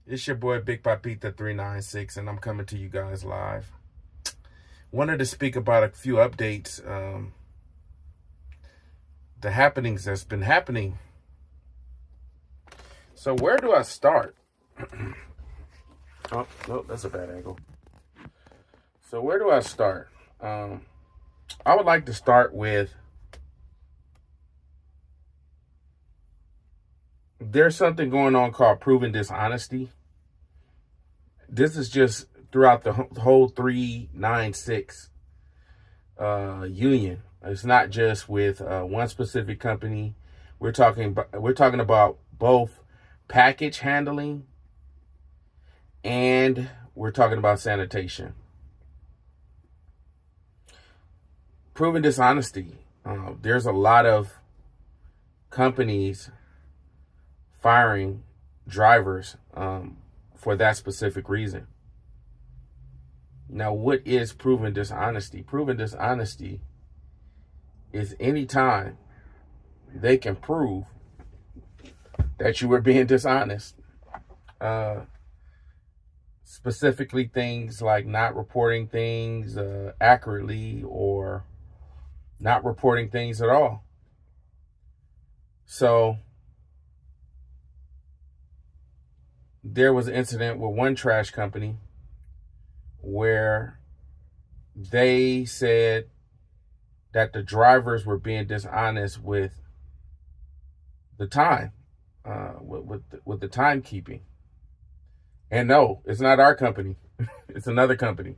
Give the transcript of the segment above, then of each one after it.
It's your boy Big Papita 396, and I'm coming to you guys live. Wanted to speak about a few updates, the happenings that's been happening. So where do I start? Oh, no, that's a bad angle. So where do I start? I would like to start with there's something going on called proven dishonesty. This is just throughout the whole 396 union. It's not just with one specific company. We're talking about both package handling and we're talking about sanitation. Proven dishonesty. There's a lot of companies firing drivers for that specific reason. Now, what is proven dishonesty? Proven dishonesty is any time they can prove that you were being dishonest. Specifically things like not reporting things accurately or not reporting things at all. So there was an incident with one trash company where they said that the drivers were being dishonest with the time, with the timekeeping. And no, it's not our company. It's another company.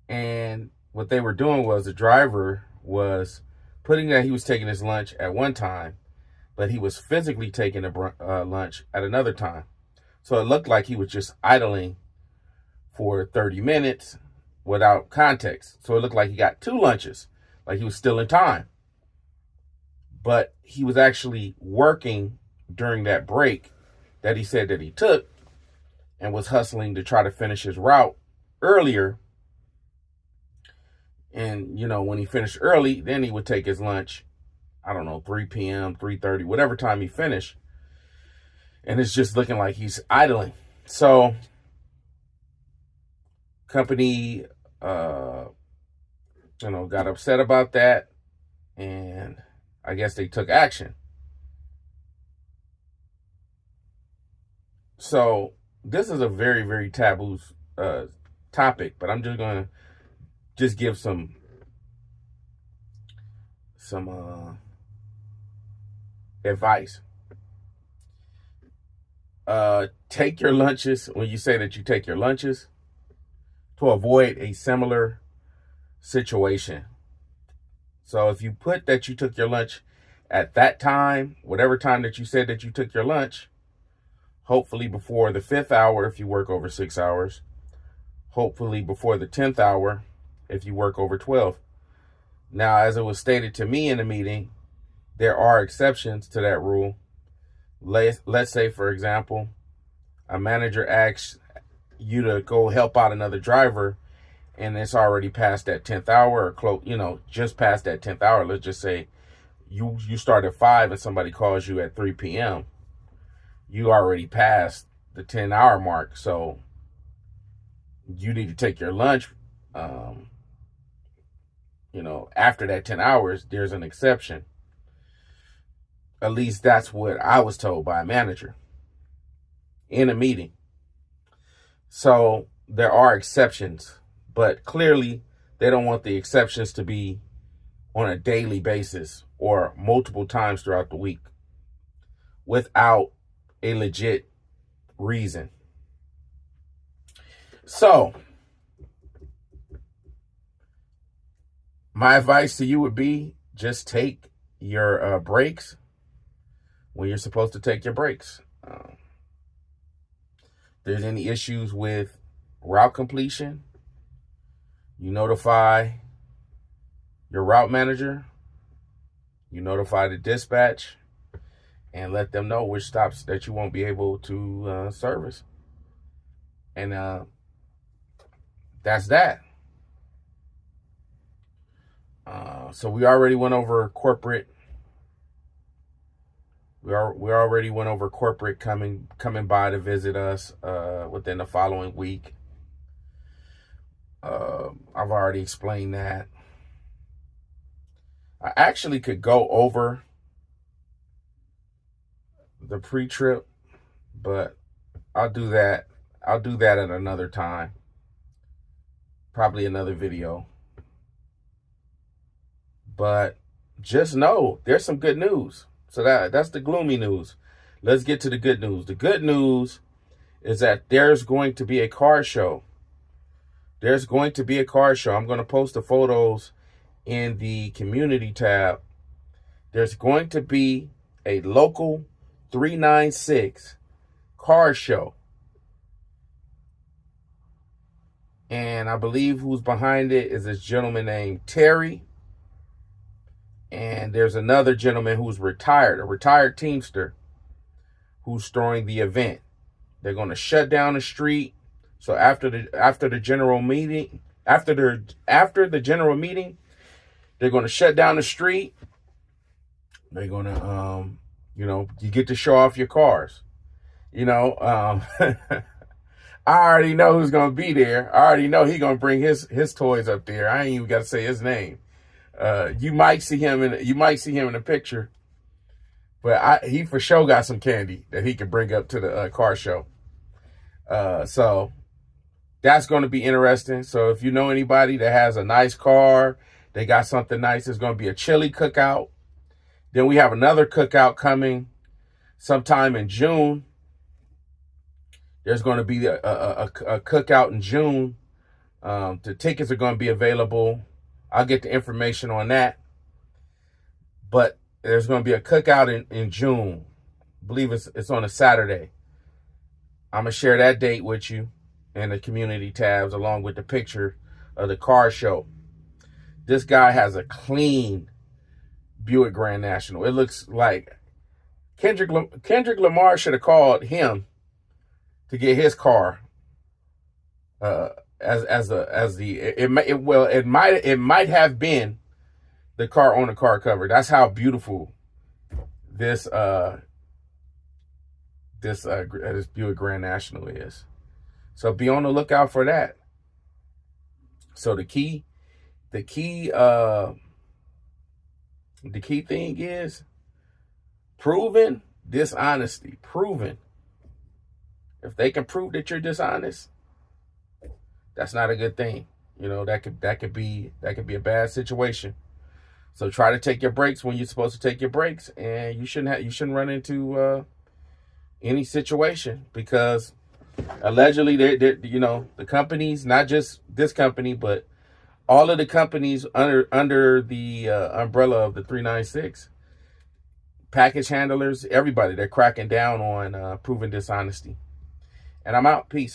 And what they were doing was the driver was putting that he was taking his lunch at one time, but he was physically taking a lunch at another time. So it looked like he was just idling for 30 minutes without context. So it looked like he got two lunches, like he was still in time. But he was actually working during that break that he said that he took and was hustling to try to finish his route earlier. And, when he finished early, then he would take his lunch, 3 p.m., 3:30, whatever time he finished. And it's just looking like he's idling. So company, got upset about that. And I guess they took action. So this is a very, very taboo topic, but I'm just going to give some advice. Take your lunches when you say that you take your lunches to avoid a similar situation. So if you put that you took your lunch at that time, whatever time that you said that you took your lunch, hopefully before the 5th hour if you work over 6 hours, hopefully before the 10th hour if you work over 12. Now, as it was stated to me in the meeting, there are exceptions to that rule. Let's say, for example, a manager asks you to go help out another driver and it's already past that 10th hour or close, just past that 10th hour. Let's just say you start at 5 and somebody calls you at 3 p.m. You already passed the 10-hour mark. So you need to take your lunch. After that 10 hours, there's an exception. At least that's what I was told by a manager in a meeting. So there are exceptions, but clearly they don't want the exceptions to be on a daily basis or multiple times throughout the week without a legit reason. So my advice to you would be just take your breaks when you're supposed to take your breaks. If there's any issues with route completion, you notify your route manager, you notify the dispatch, and let them know which stops that you won't be able to service. And that's that. So we already went over corporate We already went over corporate coming by to visit us within the following week. I've already explained that. I actually could go over the pre-trip, but I'll do that. I'll do that at another time. Probably another video. But just know there's some good news. So that's the gloomy news. Let's get to the good news. The good news is that there's going to be a car show. There's going to be a car show. I'm going to post the photos in the community tab. There's going to be a local 396 car show. And I believe who's behind it is this gentleman named Terry. And there's another gentleman who's retired, a retired Teamster, who's throwing the event. They're going to shut down the street. So after the general meeting, after the general meeting, they're going to shut down the street. They're going to, you get to show off your cars. I already know who's going to be there. I already know he's going to bring his toys up there. I ain't even got to say his name. You might see him in the picture, but he for sure got some candy that he can bring up to the car show. So that's going to be interesting. So if you know anybody that has a nice car, they got something nice, it's going to be a chili cookout. Then we have another cookout coming sometime in June. There's going to be a cookout in June. The tickets are going to be available. I'll get the information on that. But there's going to be a cookout in June. I believe it's on a Saturday. I'm going to share that date with you in the community tabs along with the picture of the car show. This guy has a clean Buick Grand National. It looks like Kendrick Lamar should have called him to get his car it might have been the car on the car cover. That's how beautiful this Buick Grand National is. So be on the lookout for that. So the key thing is proven dishonesty. Proven. If they can prove that you're dishonest, that's not a good thing. That could be a bad situation. So try to take your breaks when you're supposed to take your breaks, and you shouldn't run into any situation, because allegedly the companies, not just this company, but all of the companies under the umbrella of the 396 package handlers, everybody, they're cracking down on proven dishonesty. And I'm out. Peace.